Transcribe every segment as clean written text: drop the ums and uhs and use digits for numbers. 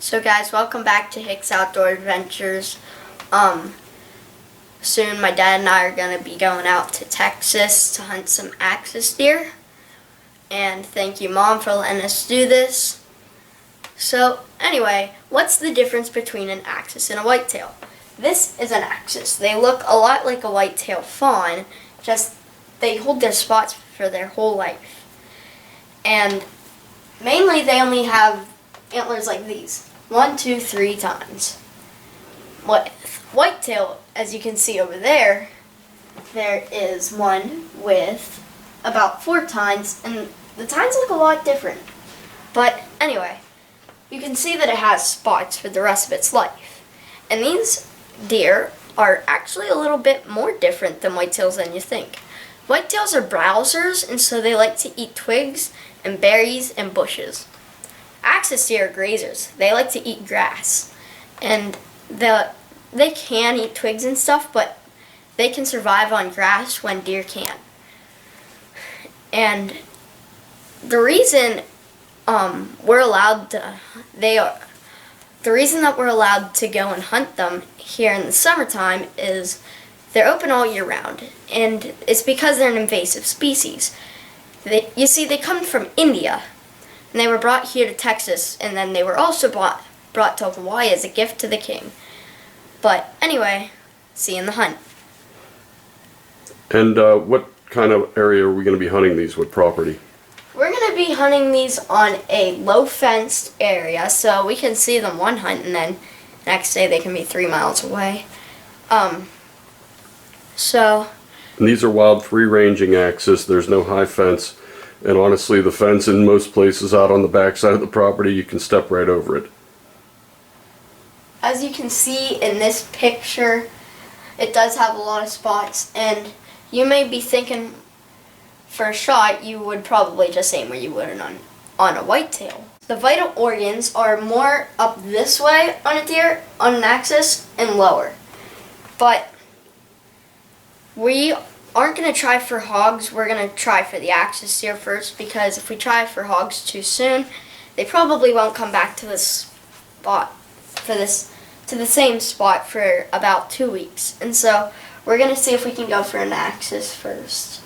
So guys, welcome back to Hicks Outdoor Adventures. Soon my dad and I are going to be going out to Texas to hunt some axis deer. And thank you, Mom, for letting us do this. So anyway, what's the difference between an axis and a whitetail? This is an axis. They look a lot like a whitetail fawn, just they hold their spots for their whole life. And mainly they only have antlers like these. 1, 2, 3 tines. Whitetail, as you can see over there, there is one with about 4 tines, and the tines look a lot different. But anyway, you can see that it has spots for the rest of its life. And these deer are actually a little bit more different than whitetails than you think. Whitetails are browsers, and so they like to eat twigs and berries and bushes. Axis deer are grazers. They like to eat grass. And they can eat twigs and stuff, but they can survive on grass when deer can't. And the reason we're allowed to go and hunt them here in the summertime is they're open all year round, and it's because they're an invasive species. You see, they come from India, and they were brought here to Texas, and then they were also brought to Hawaii as a gift to the king. But anyway, see you in the hunt. And what kind of area are we going to be hunting these? What property? We're going to be hunting these on a low fenced area, so we can see them one hunt, and then next day they can be 3 miles away. And these are wild, free-ranging axis. There's no high fence. And honestly, the fence in most places out on the back side of the property, you can step right over it. As you can see in this picture, it does have a lot of spots, and you may be thinking for a shot you would probably just aim where you would on a whitetail. The vital organs are more up this way on a deer, on an axis, and lower. But we aren't going to try for hogs. We're going to try for the axis deer first, because if we try for hogs too soon, they probably won't come back to this spot to the same spot for about 2 weeks. And so we're going to see if we can go for an axis first.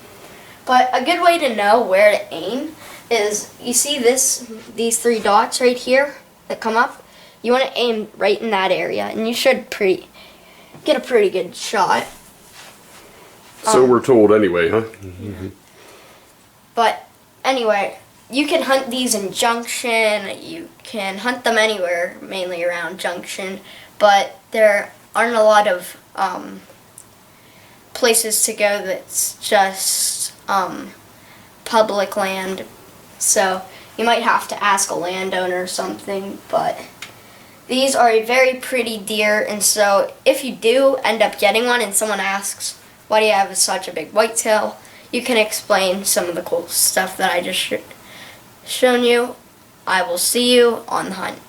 But a good way to know where to aim is, you see these 3 dots right here that come up? You want to aim right in that area, and you should get a pretty good shot. So we're told anyway, huh? Yeah. But anyway, you can hunt these in Junction, you can hunt them anywhere, mainly around Junction, but there aren't a lot of places to go that's just public land, so you might have to ask a landowner or something. But these are a very pretty deer, and so if you do end up getting one and someone asks, why do you have such a big whitetail, you can explain some of the cool stuff that I just shown you. I will see you on the hunt.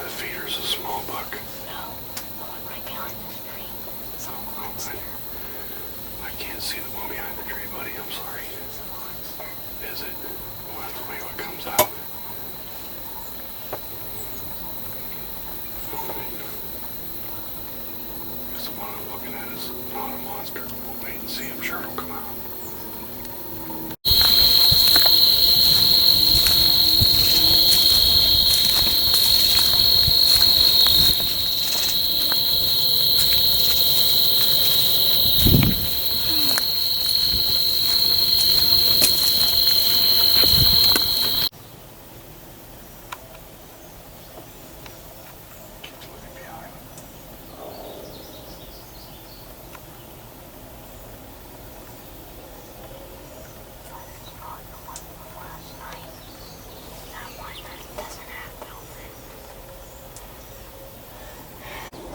that feeder's a small buck. No, the one right behind this tree. Someone's here. I can't see the one behind the tree, buddy. I'm sorry. Is it? We'll have to wait what comes out. Guess the one I'm looking at is not a monster. We'll wait and see. I'm sure it'll come out.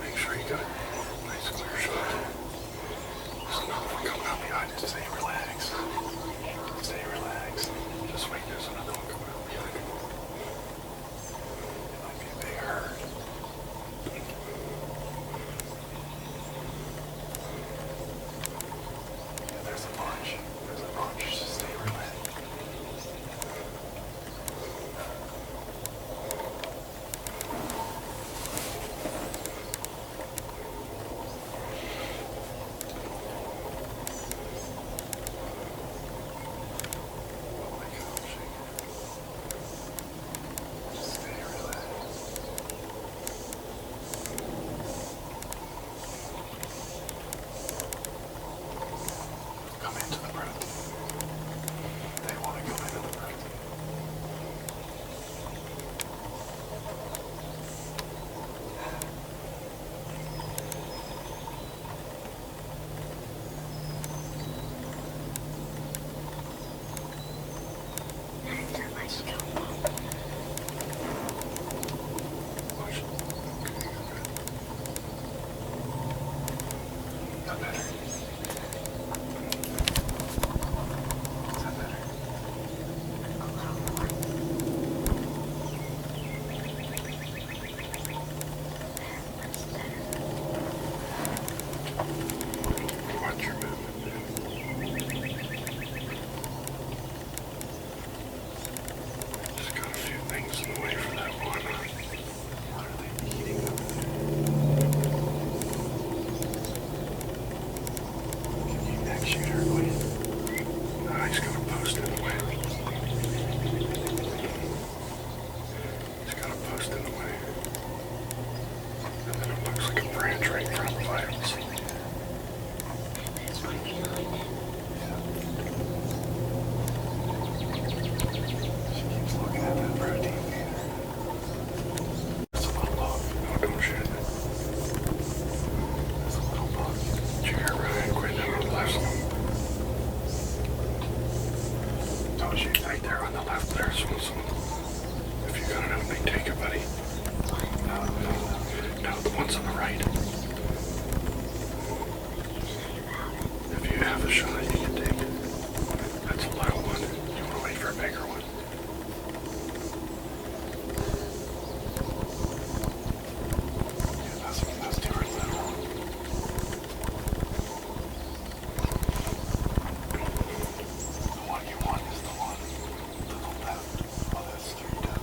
Make sure you got a nice clear shot. There's another one coming out behind you. Stay relaxed. Stay relaxed. Just wait, there's another one coming out behind you. It might be a big herd. Yeah, there's a bunch. There's a bunch. Just stay relaxed. Oh my gosh. Just stay relaxed. Come into the breath. They want to come into the breath. Watch. Okay, good. Got better. Is that better? Watch your movement. Just got a few things in the way for that one. What are they eating over there? Can you neck shoot her, please? No, he's got a post in the way. He's got a post in the way. And then it looks like a branch right in front of the vitals. It's right behind it. She keeps looking at that protein gainer. That's a little dog. No, don't shoot it. That's a little dog. Did you hear Ryan quit down on the left? Told you right there on the left there's some. If you got an opening, take it, buddy. No, the ones on the right. If you have a shot, you can take it. That's a low one. You want to wait for a bigger one. Yeah, that's too little. The one you want is the one to the left. Oh, that's straight up.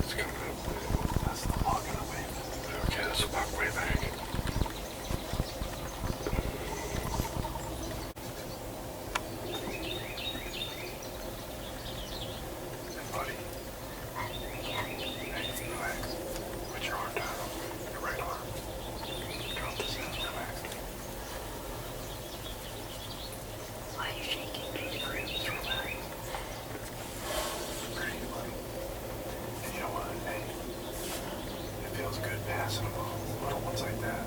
It's coming up. That's the log in the way. Okay, that's a buck way back. Hey, buddy. Hey, relax. Put your arm down. Your right arm. Drop this in. Relax. Why are you shaking? Just breathe. Just relax. Breathe, buddy. And you know what? Hey, it feels good passing them all. Little ones like that.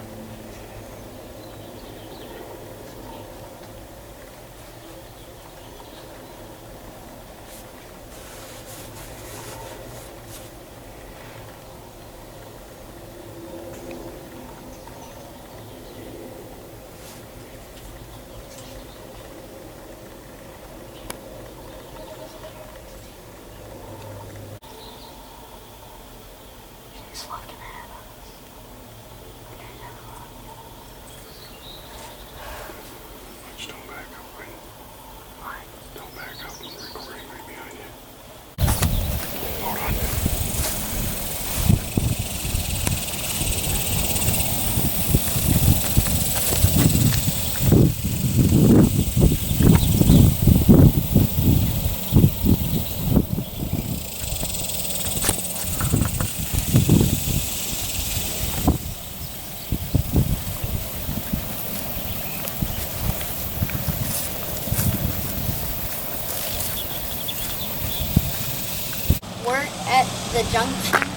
Junction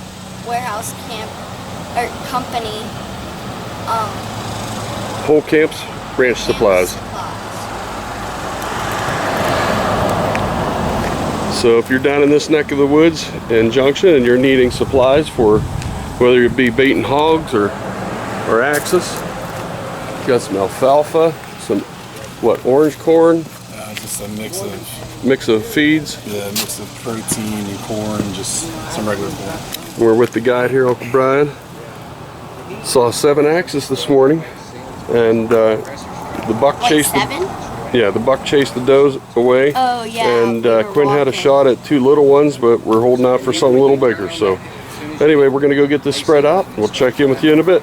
Warehouse Camp or Company. Whole Camps Ranch Supplies. So if you're down in this neck of the woods in Junction and you're needing supplies for whether it be baiting hogs or axis, got some alfalfa, some orange corn, just a mix of feeds. Yeah, a mix of protein and corn, just some regular corn. We're with the guide here, Uncle Brian. Saw 7 axis this morning, and the buck chased the buck chased the does away. Oh yeah. And Quinn had a shot at 2 little ones, but we're holding out for something a little bigger. So anyway, we're gonna go get this spread out. We'll check in with you in a bit.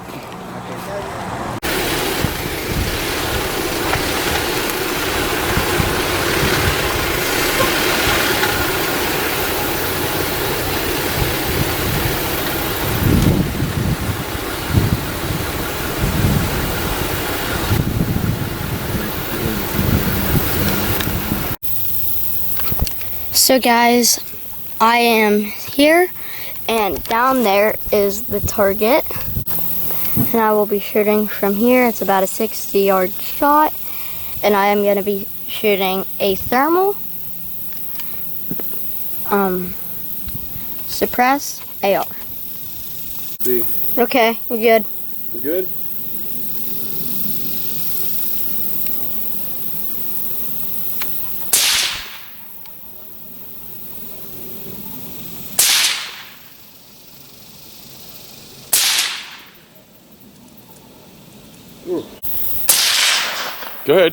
So guys, I am here, and down there is the target, and I will be shooting from here. It's about a 60-yard shot, and I am going to be shooting a thermal suppress AR. See. Okay, we're good. You good? Go ahead.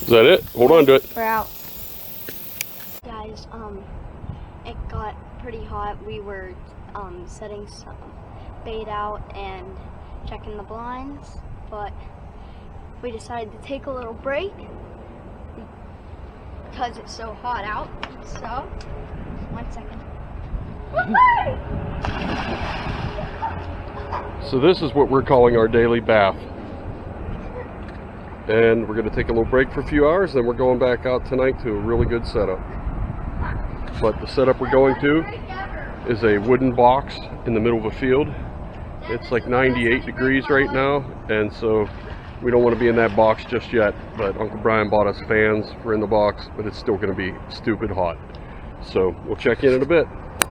Is that it? Hold on to it. We're out. Guys, it got pretty hot. We were setting some bait out and checking the blinds, but we decided to take a little break because it's so hot out. So, 1 second. So this is what we're calling our daily bath. And we're going to take a little break for a few hours, then we're going back out tonight to a really good setup. But the setup we're going to is a wooden box in the middle of a field. It's like 98 degrees right now, and so we don't want to be in that box just yet. But Uncle Brian bought us fans for in the box, but it's still going to be stupid hot. So we'll check in a bit.